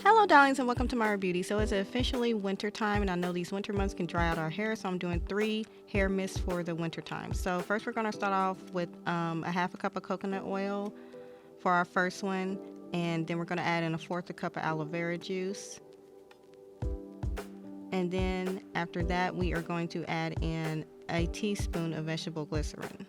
Hello darlings and welcome to Myra Beauty. So it's officially winter time and I know these winter months can dry out our hair, so I'm doing 3 hair mists for the winter time. So first we're going to start off with a half a cup of coconut oil for our first one, and then we're going to add in a fourth a cup of aloe vera juice. And then after that we are going to add in a teaspoon of vegetable glycerin.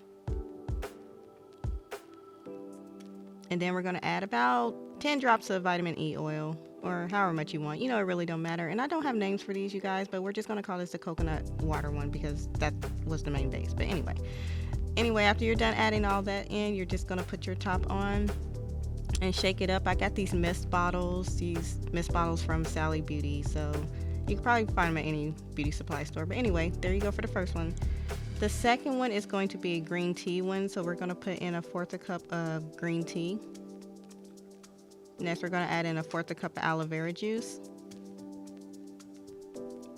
And then we're going to add about 10 drops of vitamin E oil, or however much you want. You know, it really don't matter. And I don't have names for these, you guys, but we're just going to call this the coconut water one because that was the main base. But anyway, after you're done adding all that in, you're just going to put your top on and shake it up. I got these mist bottles from Sally Beauty, so you can probably find them at any beauty supply store. But anyway, there you go for the first one. The second one is going to be a green tea one, so we're going to put in a fourth a cup of green tea. Next, we're going to add in a fourth a cup of aloe vera juice.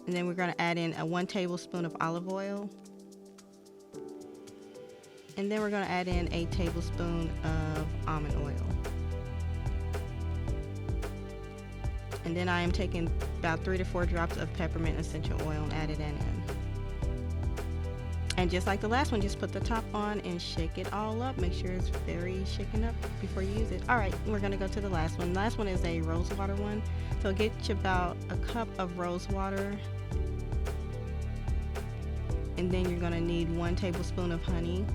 And then we're going to add in a 1 tablespoon of olive oil. And then we're going to add in a tablespoon of almond oil. And then I am taking about 3 to 4 drops of peppermint essential oil and added that in. And just like the last one, just put the top on and shake it all up. Make sure it's very shaken up before you use it. Alright, we're going to go to the last one. The last one is a rose water one. So get you about a cup of rose water. And then you're going to need 1 tablespoon of honey.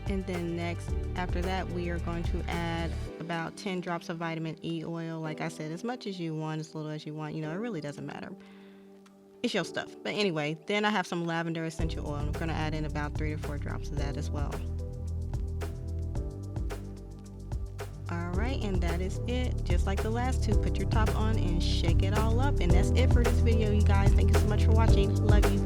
And then next, after that, we are going to add about 10 drops of vitamin E oil. Like I said, as much as you want, as little as you want. You know, it really doesn't matter. It's your stuff. But anyway, then I have some lavender essential oil, and we're going to add in about 3 to 4 drops of that as well. Alright, and that is it. Just like the last two, put your top on and shake it all up. And that's it for this video, you guys. Thank you so much for watching. Love you.